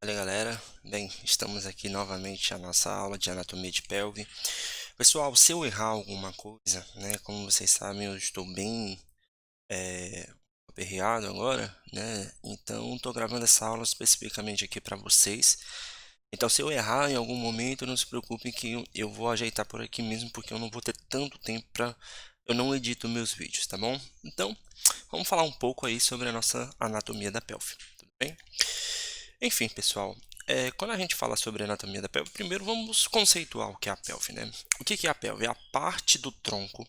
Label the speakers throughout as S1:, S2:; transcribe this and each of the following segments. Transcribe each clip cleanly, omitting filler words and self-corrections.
S1: Fala galera, bem, estamos aqui novamente a nossa aula de anatomia de pelve. Pessoal, se eu errar alguma coisa, né, como vocês sabem, eu estou bem aperreado agora, né, então estou gravando essa aula especificamente aqui para vocês. Então, se eu errar em algum momento, não se preocupem que eu vou ajeitar por aqui mesmo, porque eu não vou ter tanto tempo para... Eu não edito meus vídeos, tá bom? Então, vamos falar um pouco aí sobre a nossa anatomia da pelve, tudo bem? Enfim, pessoal, quando a gente fala sobre anatomia da pelve, primeiro vamos conceituar o que é a pelve, né? O que é a pelve? É a parte do tronco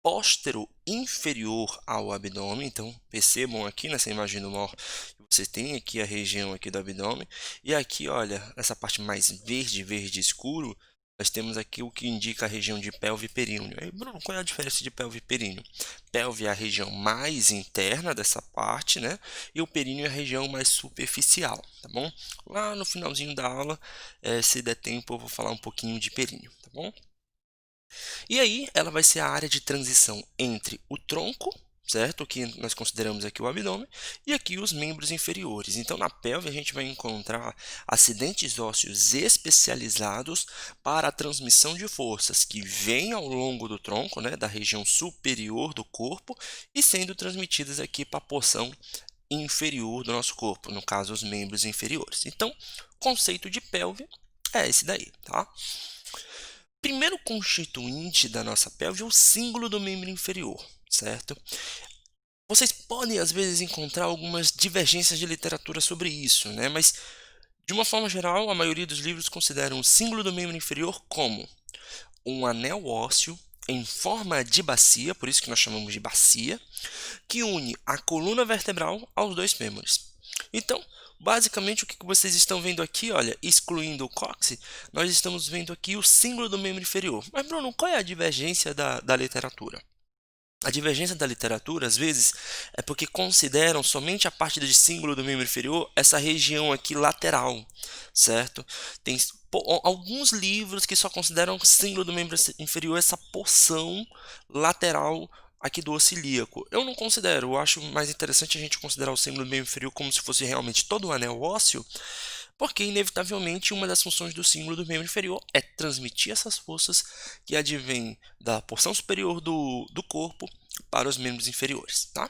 S1: póstero inferior ao abdômen. Então, percebam aqui nessa imagem do maior, você tem aqui a região aqui do abdômen, e aqui, olha, essa parte mais verde, verde escuro, nós temos aqui o que indica a região de pelve e períneo. Aí, Bruno, qual é a diferença de pelve e períneo? Pelve é a região mais interna dessa parte, né? E o períneo é a região mais superficial, tá bom? Lá no finalzinho da aula, se der tempo, eu vou falar um pouquinho de períneo, tá bom? E aí, ela vai ser a área de transição entre o tronco, certo? Que nós consideramos aqui o abdômen, e aqui os membros inferiores. Então, na pelve, a gente vai encontrar acidentes ósseos especializados para a transmissão de forças que vêm ao longo do tronco, né, da região superior do corpo, e sendo transmitidas aqui para a porção inferior do nosso corpo, no caso, os membros inferiores. Então, conceito de pelve é esse daí, tá? Primeiro constituinte da nossa pelve é o símbolo do membro inferior, certo? Vocês podem, às vezes, encontrar algumas divergências de literatura sobre isso, né? Mas, de uma forma geral, a maioria dos livros consideram o símbolo do membro inferior como um anel ósseo em forma de bacia, por isso que nós chamamos de bacia, que une a coluna vertebral aos dois fêmures. Então, basicamente, o que vocês estão vendo aqui, olha, excluindo o cóccix, nós estamos vendo aqui o símbolo do membro inferior. Mas, Bruno, qual é a divergência da literatura? A divergência da literatura, às vezes, é porque consideram somente a parte de símbolo do membro inferior essa região aqui lateral, certo? Tem alguns livros que só consideram símbolo do membro inferior essa porção lateral aqui do osso ilíaco. Eu não considero, eu acho mais interessante a gente considerar o símbolo do membro inferior como se fosse realmente todo o anel ósseo, porque, inevitavelmente, uma das funções do símbolo do membro inferior é transmitir essas forças que advêm da porção superior do corpo para os membros inferiores, tá?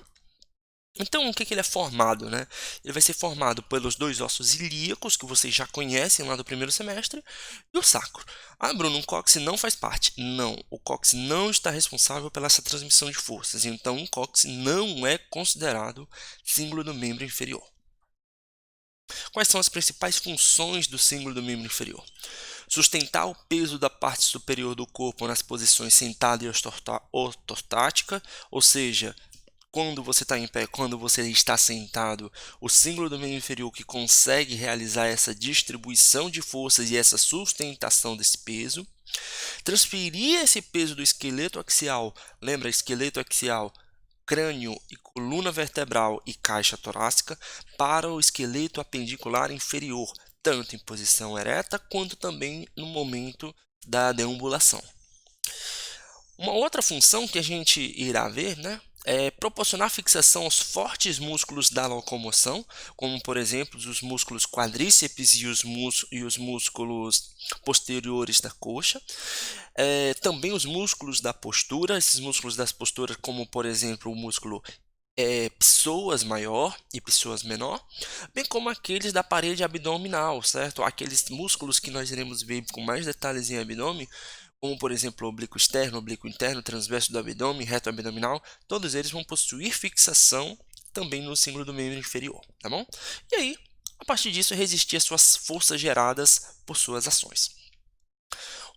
S1: Então, o que ele é formado, né? Ele vai ser formado pelos dois ossos ilíacos, que vocês já conhecem lá do primeiro semestre, e o sacro. Ah, Bruno, o cóccix não faz parte. Não, o cóccix não está responsável pela essa transmissão de forças. Então, o cóccix não é considerado símbolo do membro inferior. Quais são as principais funções do símbolo do membro inferior? Sustentar o peso da parte superior do corpo nas posições sentada e ortostática, ou seja, quando você está em pé, quando você está sentado, o símbolo do membro inferior que consegue realizar essa distribuição de forças e essa sustentação desse peso. Transferir esse peso do esqueleto axial, lembra, esqueleto axial, crânio e coluna vertebral e caixa torácica, para o esqueleto apendicular inferior, tanto em posição ereta quanto também no momento da deambulação. Uma outra função que a gente irá ver, né, é proporcionar fixação aos fortes músculos da locomoção, como por exemplo os músculos quadríceps e os músculos posteriores da coxa. Também os músculos da postura, esses músculos das posturas, como por exemplo o músculo psoas maior e psoas menor, bem como aqueles da parede abdominal, certo? Aqueles músculos que nós iremos ver com mais detalhes em abdômen, como por exemplo o oblíquo interno, transverso do abdômen, reto abdominal, todos eles vão possuir fixação também no símbolo do membro inferior, tá bom? E aí, a partir disso, resistir às suas forças geradas por suas ações.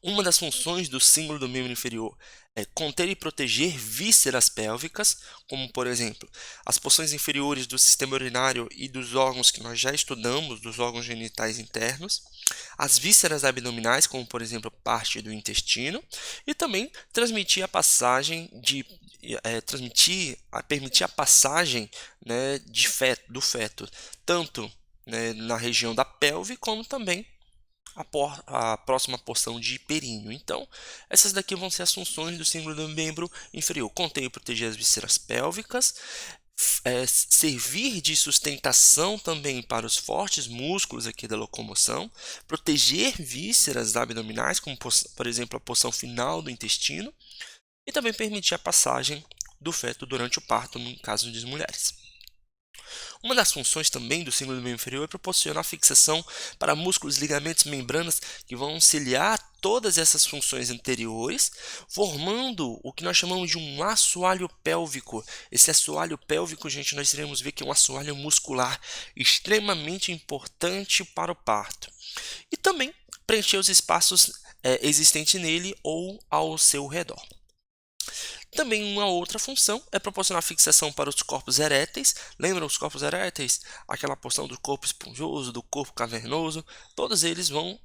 S1: Uma das funções do símbolo do membro inferior é conter e proteger vísceras pélvicas, como, por exemplo, as porções inferiores do sistema urinário e dos órgãos que nós já estudamos, dos órgãos genitais internos, as vísceras abdominais, como, por exemplo, parte do intestino, e também transmitir a passagem permitir a passagem, né, do feto, tanto, né, na região da pelve, como também a próxima porção de períneo. Então, essas daqui vão ser as funções do símbolo do membro inferior. Conter e proteger as vísceras pélvicas, servir de sustentação também para os fortes músculos aqui da locomoção, proteger vísceras abdominais, como por exemplo a porção final do intestino, e também permitir a passagem do feto durante o parto, no caso das mulheres. Uma das funções também do símbolo do membro inferior é proporcionar fixação para músculos, ligamentos, membranas que vão auxiliar todas essas funções anteriores, formando o que nós chamamos de um assoalho pélvico. Esse assoalho pélvico, gente, nós iremos ver que é um assoalho muscular extremamente importante para o parto. E também preencher os espaços existentes nele ou ao seu redor. Também uma outra função é proporcionar fixação para os corpos eréteis. Lembram os corpos eréteis? Aquela porção do corpo esponjoso, do corpo cavernoso. Todos eles vão,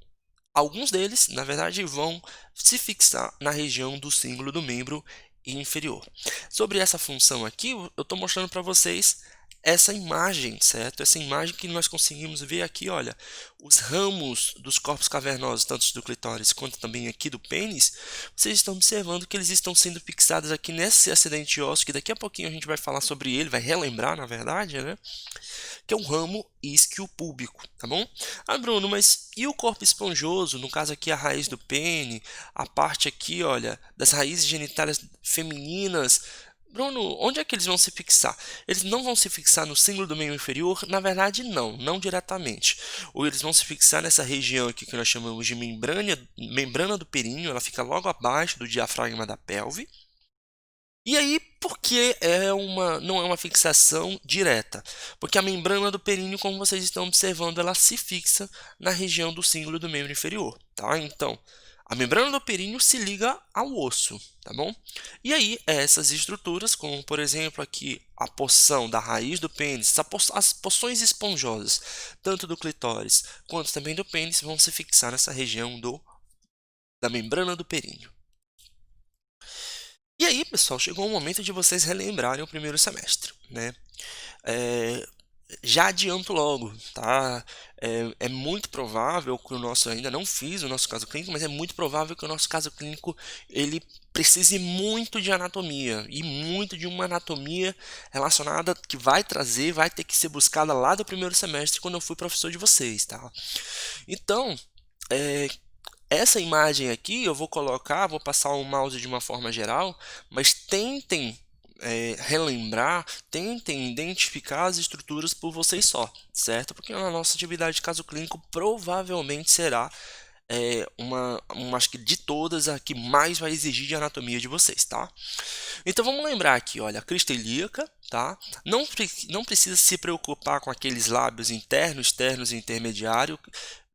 S1: alguns deles, na verdade, vão se fixar na região do símbolo do membro inferior. Sobre essa função aqui, eu estou mostrando para vocês essa imagem, certo? Essa imagem que nós conseguimos ver aqui, olha, os ramos dos corpos cavernosos, tanto do clitóris quanto também aqui do pênis, vocês estão observando que eles estão sendo fixados aqui nesse acidente ósseo, que daqui a pouquinho a gente vai falar sobre ele, vai relembrar, na verdade, né? Que é o ramo isquiopúbico, tá bom? Ah, Bruno, mas e o corpo esponjoso? No caso aqui, a raiz do pênis, a parte aqui, olha, das raízes genitais femininas. Bruno, onde é que eles vão se fixar? Eles não vão se fixar no símbolo do membro inferior? Na verdade, não diretamente. Ou eles vão se fixar nessa região aqui que nós chamamos de membrana do períneo, ela fica logo abaixo do diafragma da pelve. E aí, por que não é uma fixação direta? Porque a membrana do períneo, como vocês estão observando, ela se fixa na região do símbolo do membro inferior, tá? Então, a membrana do períneo se liga ao osso, tá bom? E aí, essas estruturas, como por exemplo aqui a porção da raiz do pênis, as porções esponjosas, tanto do clitóris quanto também do pênis, vão se fixar nessa região da membrana do períneo. E aí, pessoal, chegou o momento de vocês relembrarem o primeiro semestre, né? Já adianto logo, tá? É muito provável que o nosso, ainda não fiz o nosso caso clínico, mas é muito provável que o nosso caso clínico ele precise muito de anatomia e muito de uma anatomia relacionada que vai ter que ser buscada lá do primeiro semestre quando eu fui professor de vocês, tá? Então, essa imagem aqui eu vou passar o mouse de uma forma geral, mas tentem relembrar, tentem identificar as estruturas por vocês só, certo? Porque a nossa atividade de caso clínico provavelmente será acho que de todas, a que mais vai exigir de anatomia de vocês, tá? Então vamos lembrar aqui, olha, a crista ilíaca, tá? Não precisa se preocupar com aqueles lábios internos, externos e intermediário.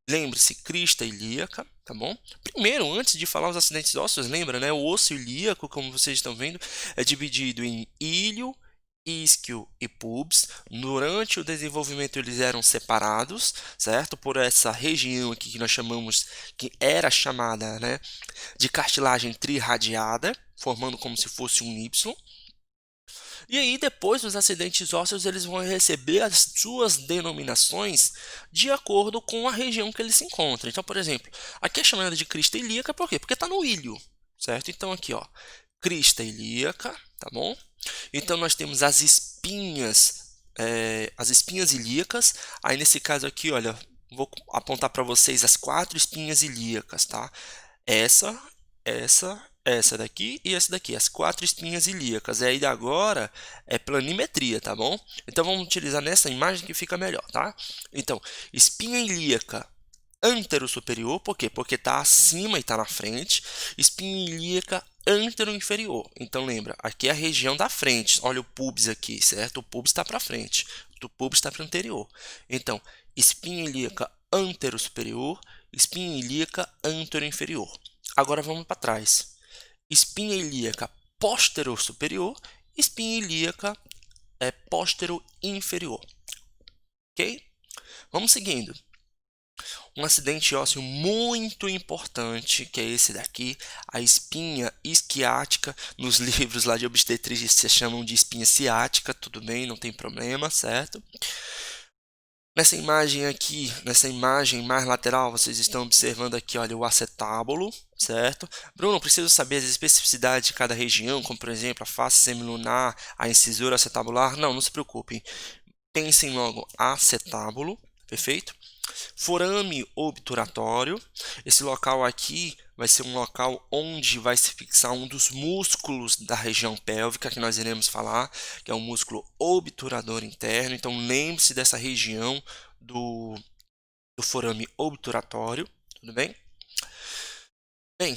S1: Lembre-se, crista ilíaca, tá bom? Primeiro, antes de falar os acidentes ósseos, lembra, né? O osso ilíaco, como vocês estão vendo, é dividido em ilho, isquio e pubis. Durante o desenvolvimento eles eram separados, certo? Por essa região aqui que nós chamamos, que era chamada, né, de cartilagem trirradiada, formando como se fosse um Y. E aí, depois dos acidentes ósseos, eles vão receber as suas denominações de acordo com a região que eles se encontram. Então, por exemplo, aqui é chamada de crista ilíaca, por quê? Porque está no ilho, certo? Então, aqui, ó, crista ilíaca, tá bom? Então, nós temos as espinhas ilíacas. Aí, nesse caso aqui, olha, vou apontar para vocês as 4 espinhas ilíacas, tá? Essa daqui e essa daqui, as 4 espinhas ilíacas. E aí agora é planimetria, tá bom? Então vamos utilizar nessa imagem que fica melhor, tá? Então, espinha ilíaca antero-superior, por quê? Porque está acima e está na frente. Espinha ilíaca antero-inferior. Então lembra, aqui é a região da frente. Olha o pubis aqui, certo? O pubis está para frente, o pubis está para o anterior. Então, espinha ilíaca antero-superior, espinha ilíaca antero-inferior. Agora vamos para trás. Espinha ilíaca posterior-superior, espinha ilíaca posterior-inferior. Ok? Vamos seguindo. Um acidente ósseo muito importante, que é esse daqui, a espinha isquiática. Nos livros lá de obstetrícia se chamam de espinha ciática, tudo bem, não tem problema, certo? Nessa imagem aqui, nessa imagem mais lateral, vocês estão observando aqui, olha, o acetábulo, certo? Bruno, preciso saber as especificidades de cada região, como por exemplo, a face semilunar, a incisura acetabular. Não se preocupem. Pensem logo acetábulo, perfeito? Forame obturatório. Esse local aqui vai ser um local onde vai se fixar um dos músculos da região pélvica, que nós iremos falar, que é o músculo obturador interno. Então, lembre-se dessa região do forame obturatório, tudo bem? Bem,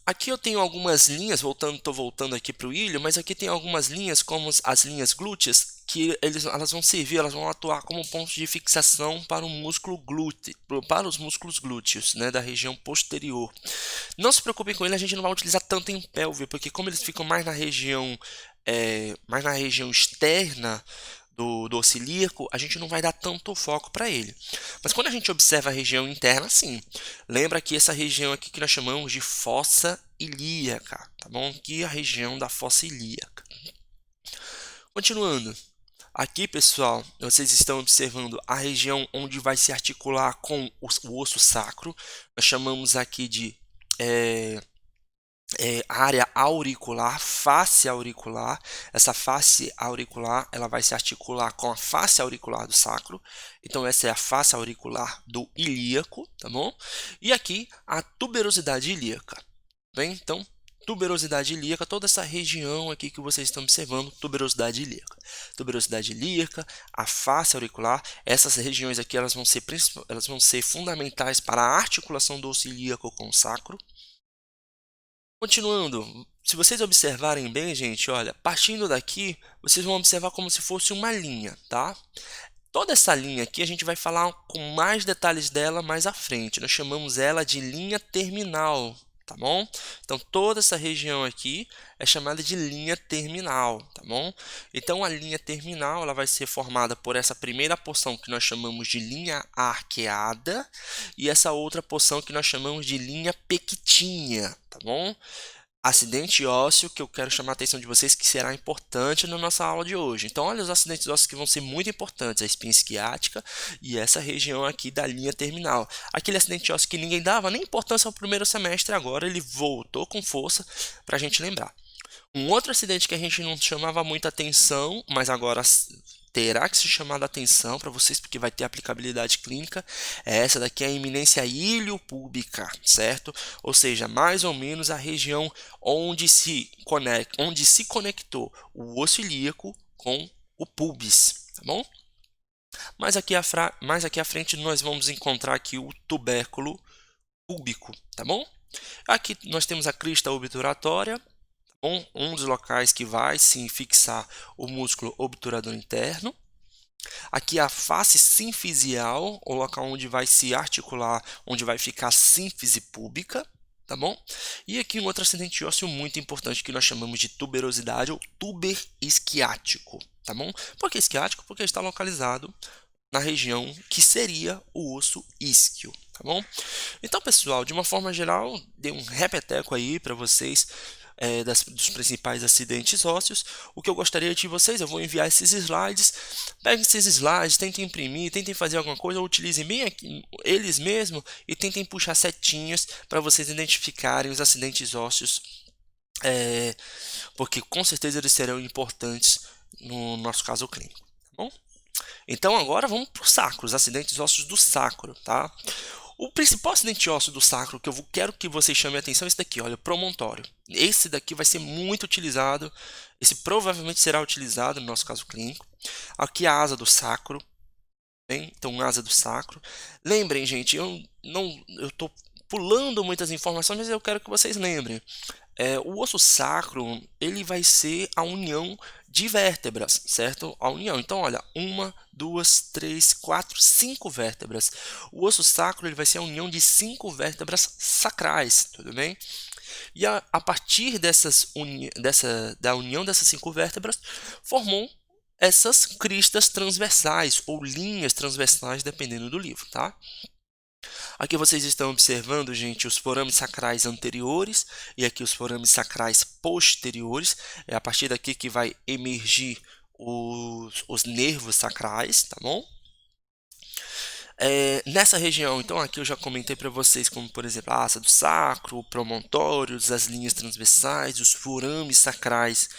S1: aqui eu tenho algumas linhas, estou voltando aqui para o ilho, mas aqui tem algumas linhas, como as linhas glúteas, que elas vão servir, elas vão atuar como pontos de fixação para o músculo glúteo, para os músculos glúteos, né, da região posterior. Não se preocupem com ele, a gente não vai utilizar tanto em pelve, porque como eles ficam mais na região externa do celíaco, a gente não vai dar tanto foco para ele. Mas quando a gente observa a região interna, sim. Lembra que essa região aqui que nós chamamos de fossa ilíaca, tá bom? Que é a região da fossa ilíaca. Continuando. Aqui, pessoal, vocês estão observando a região onde vai se articular com o osso sacro. Nós chamamos aqui de área auricular, face auricular. Essa face auricular, ela vai se articular com a face auricular do sacro. Então, essa é a face auricular do ilíaco, tá bom? E aqui, a tuberosidade ilíaca. Bem, então, tuberosidade ilíaca, toda essa região aqui que vocês estão observando, tuberosidade ilíaca. Tuberosidade ilíaca, a face auricular, essas regiões aqui elas vão ser fundamentais para a articulação do osso ilíaco com o sacro. Continuando, se vocês observarem bem, gente, olha, partindo daqui, vocês vão observar como se fosse uma linha, tá? Toda essa linha aqui a gente vai falar com mais detalhes dela mais à frente. Nós chamamos ela de linha terminal, tá bom? Então, toda essa região aqui é chamada de linha terminal, tá bom? Então, a linha terminal ela vai ser formada por essa primeira porção que nós chamamos de linha arqueada e essa outra porção que nós chamamos de linha pectinha, tá bom? Acidente ósseo que eu quero chamar a atenção de vocês que será importante na nossa aula de hoje. Então, olha os acidentes ósseos que vão ser muito importantes, a espinha isquiática e essa região aqui da linha terminal. Aquele acidente ósseo que ninguém dava nem importância ao primeiro semestre, agora ele voltou com força para a gente lembrar. Um outro acidente que a gente não chamava muita atenção, mas agora terá que se chamar a atenção para vocês, porque vai ter aplicabilidade clínica, é essa daqui, a iminência iliopúbica, certo? Ou seja, mais ou menos a região onde se conectou o osso ilíaco com o pubis, tá bom? Mais aqui à frente nós vamos encontrar aqui o tubérculo púbico, tá bom? Aqui nós temos a crista obturatória, um dos locais que vai se fixar o músculo obturador interno. Aqui a face sinfisial, o local onde vai se articular, onde vai ficar a sínfise púbica, tá bom? E aqui um outro acidente ósseo muito importante que nós chamamos de tuberosidade ou tuber isquiático, tá bom? Por que isquiático? Porque está localizado na região que seria o osso isquio, tá bom? Então, pessoal, de uma forma geral, dei um repeteco aí para vocês dos principais acidentes ósseos. O que eu gostaria de vocês, eu vou enviar esses slides. Peguem esses slides, tentem imprimir, tentem fazer alguma coisa, ou utilizem bem aqui, eles mesmos e tentem puxar setinhas para vocês identificarem os acidentes ósseos, porque com certeza eles serão importantes no nosso caso clínico. Tá bom? Então agora vamos para o sacro, os acidentes ósseos do sacro, tá? O principal acidente ósseo do sacro que eu quero que vocês chamem a atenção é esse daqui, olha, o promontório. Esse daqui vai ser muito utilizado, esse provavelmente será utilizado no nosso caso clínico. Aqui a asa do sacro, bem? Então asa do sacro. Lembrem, gente, eu estou pulando muitas informações, mas eu quero que vocês lembrem. O osso sacro, ele vai ser a união de vértebras, certo? A união. Então, olha, 1, 2, 3, 4, 5 vértebras. O osso sacro ele vai ser a união de 5 vértebras sacrais, tudo bem? E a partir da união dessas 5 vértebras, formou essas cristas transversais ou linhas transversais, dependendo do livro, tá? Aqui vocês estão observando, gente, os forames sacrais anteriores e aqui os forames sacrais posteriores. É a partir daqui que vai emergir os nervos sacrais, tá bom? Nessa região, então aqui eu já comentei para vocês, como por exemplo a asa do sacro, o promontórios, as linhas transversais, os forames sacrais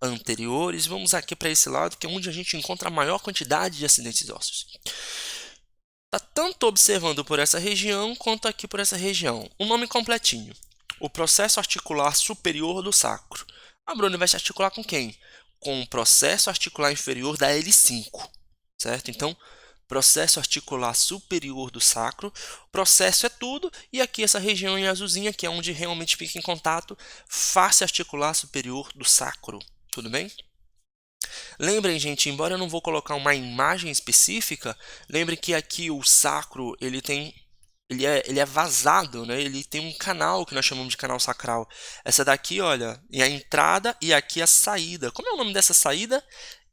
S1: anteriores. Vamos aqui para esse lado, que é onde a gente encontra a maior quantidade de acidentes ósseos. Está tanto observando por essa região, quanto aqui por essa região. O nome completinho: o processo articular superior do sacro. A Bruno vai se articular com quem? Com o processo articular inferior da L5, certo? Então, processo articular superior do sacro. Processo é tudo, e aqui essa região em azulzinha, que é onde realmente fica em contato, face articular superior do sacro. Tudo bem? Lembrem, gente, embora eu não vou colocar uma imagem específica, lembrem que aqui o sacro ele é vazado, né? Ele tem um canal que nós chamamos de canal sacral. Essa daqui, olha, é a entrada e aqui a saída. Como é o nome dessa saída?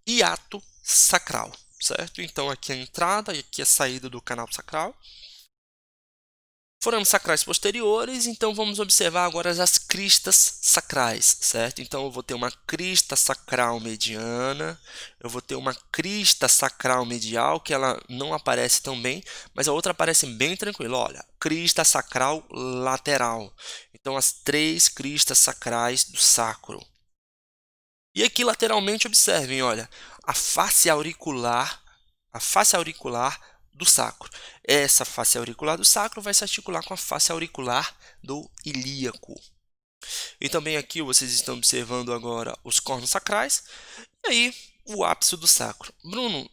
S1: Hiato sacral, certo? Então aqui é a entrada e aqui a saída do canal sacral. Forames sacrais posteriores, então vamos observar agora as cristas sacrais, certo? Então eu vou ter uma crista sacral mediana, eu vou ter uma crista sacral medial, que ela não aparece tão bem, mas a outra aparece bem tranquila. Olha, crista sacral lateral. Então as três cristas sacrais do sacro. E aqui lateralmente observem, olha, a face auricular do sacro. Essa face auricular do sacro vai se articular com a face auricular do ilíaco. E também aqui vocês estão observando agora os cornos sacrais e aí o ápice do sacro. Bruno,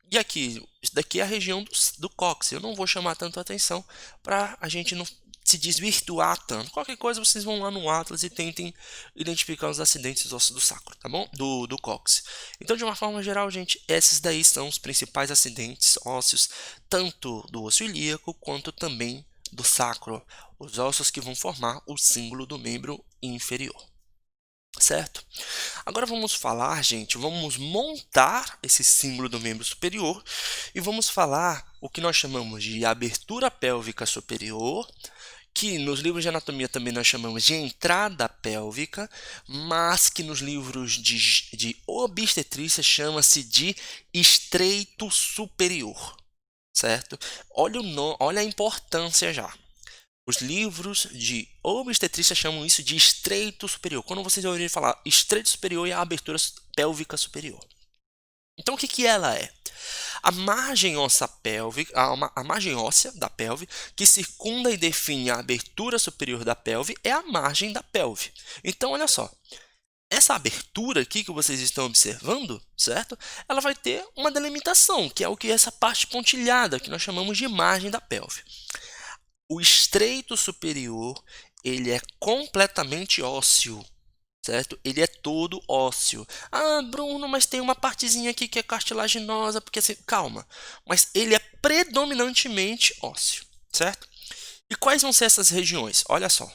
S1: e aqui? Isso daqui é a região do cóccix. Eu não vou chamar tanto a atenção para a gente não se desvirtuar tanto. Qualquer coisa, vocês vão lá no Atlas e tentem identificar os acidentes ósseos do sacro, tá bom? Do cóccix. Então, de uma forma geral, gente, esses daí são os principais acidentes ósseos, tanto do osso ilíaco quanto também do sacro. Os ossos que vão formar o símbolo do membro inferior. Certo? Agora vamos falar, gente, vamos montar esse símbolo do membro superior e vamos falar o que nós chamamos de abertura pélvica superior, que nos livros de anatomia também nós chamamos de entrada pélvica, mas que nos livros de obstetrícia chama-se de estreito superior, certo? Olha a importância já. Os livros de obstetrícia chamam isso de estreito superior. Quando vocês ouvirem falar estreito superior, é a abertura pélvica superior. Então, o que ela é? A margem óssea pélvica, a margem óssea da pelve, que circunda e define a abertura superior da pelve, é a margem da pelve. Então, olha só. Essa abertura aqui que vocês estão observando, certo? Ela vai ter uma delimitação, que é o que é essa parte pontilhada, que nós chamamos de margem da pelve. O estreito superior, ele é completamente ósseo, certo? Ele é todo ósseo. Ah, Bruno, mas tem uma partezinha aqui que é cartilaginosa, porque assim, calma. Mas ele é predominantemente ósseo, certo? E quais vão ser essas regiões? Olha só.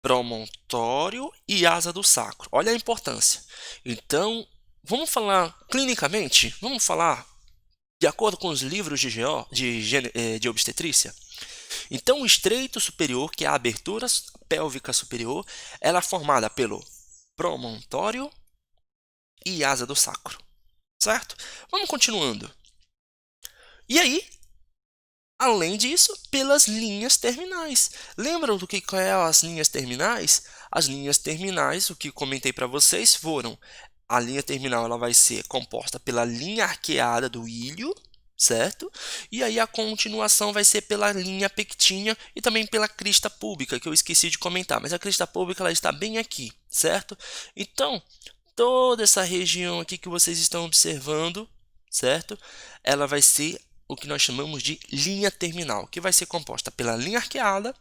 S1: Promontório e asa do sacro. Olha a importância. Então, vamos falar clinicamente? Vamos falar de acordo com os livros de obstetrícia? Então, o estreito superior, que é a abertura pélvica superior, ela é formada pelo promontório e asa do sacro, certo? Vamos continuando. E aí, além disso, pelas linhas terminais. Lembram do que é as linhas terminais? As linhas terminais, o que comentei para vocês, foram a linha terminal ela vai ser composta pela linha arqueada do ilho, certo? E aí a continuação vai ser pela linha pectínea e também pela crista púbica, que eu esqueci de comentar, mas a crista púbica ela está bem aqui, certo? Então, toda essa região aqui que vocês estão observando, certo? Ela vai ser o que nós chamamos de linha terminal, que vai ser composta pela linha arqueada,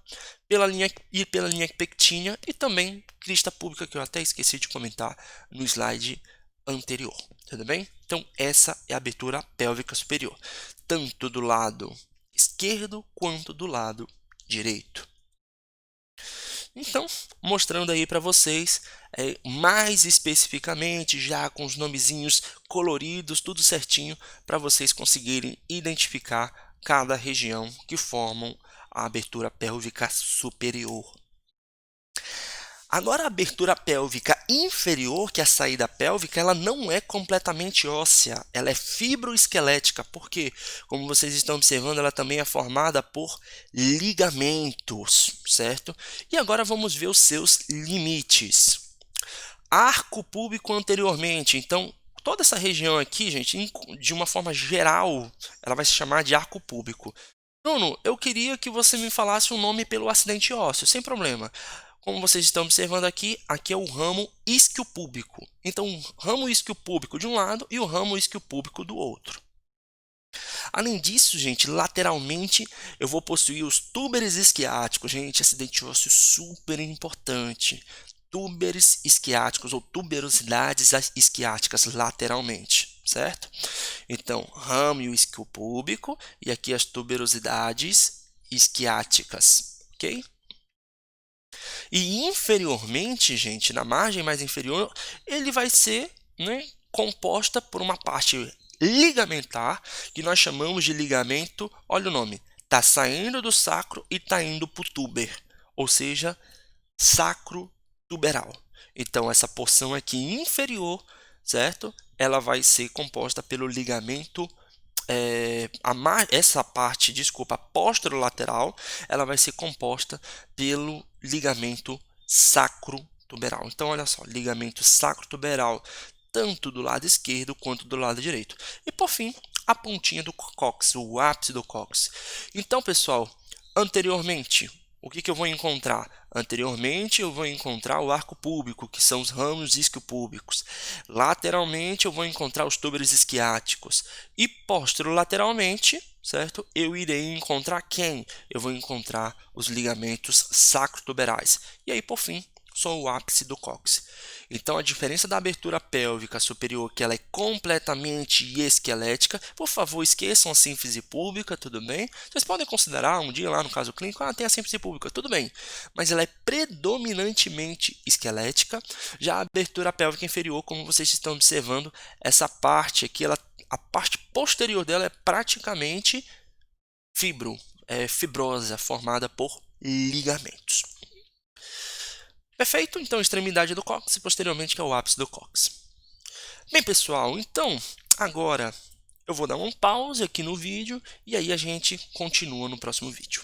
S1: pela linha pectínea e também crista púbica, que eu até esqueci de comentar no slide anterior. Tudo bem? Então, essa é a abertura pélvica superior, tanto do lado esquerdo quanto do lado direito. Então, mostrando aí para vocês, mais especificamente, já com os nomezinhos coloridos, tudo certinho, para vocês conseguirem identificar cada região que formam a abertura pélvica superior. Agora, a abertura pélvica inferior, que é a saída pélvica, ela não é completamente óssea, ela é fibroesquelética, porque, como vocês estão observando, ela também é formada por ligamentos, certo? E agora vamos ver os seus limites. Arco púbico anteriormente, então, toda essa região aqui, gente, de uma forma geral, ela vai se chamar de arco púbico. Bruno, eu queria que você me falasse o nome pelo acidente ósseo, sem problema. Como vocês estão observando aqui, aqui é o ramo isquiopúbico. Então, o ramo isquiopúbico de um lado e o ramo isquiopúbico do outro. Além disso, gente, lateralmente eu vou possuir os túberes isquiáticos. Gente, acidente ósseo super importante. Túberes isquiáticos ou tuberosidades isquiáticas lateralmente, certo? Então, ramo isquiopúbico e aqui as tuberosidades isquiáticas, ok? E inferiormente, gente, na margem mais inferior, ele vai ser, né, composta por uma parte ligamentar, que nós chamamos de ligamento, olha o nome, está saindo do sacro e está indo para o túber, ou seja, sacro-tuberal. Então, essa porção aqui inferior, certo? Ela vai ser composta pelo ligamento essa parte, desculpa, posterolateral, ela vai ser composta pelo ligamento sacrotuberal. Então, olha só, ligamento sacrotuberal, tanto do lado esquerdo quanto do lado direito. E, por fim, a pontinha do cóccix, o ápice do cóccix. Então, pessoal, anteriormente, o que eu vou encontrar? Anteriormente, eu vou encontrar o arco púbico, que são os ramos isquiopúbicos. Lateralmente, eu vou encontrar os túberos isquiáticos. E posterolateralmente, certo? Eu irei encontrar quem? Eu vou encontrar os ligamentos sacrotuberais. E aí, por fim, só o ápice do cóccix. Então, a diferença da abertura pélvica superior, que ela é completamente esquelética, por favor, esqueçam a sínfise pública, tudo bem? Vocês podem considerar um dia lá no caso clínico, tem a sínfise pública, tudo bem. Mas ela é predominantemente esquelética. Já a abertura pélvica inferior, como vocês estão observando, essa parte aqui, a parte posterior dela é praticamente fibrosa, formada por ligamentos. Perfeito? Então, extremidade do cóccix e posteriormente que é o ápice do cóccix. Bem, pessoal, então, agora eu vou dar um pause aqui no vídeo e aí a gente continua no próximo vídeo.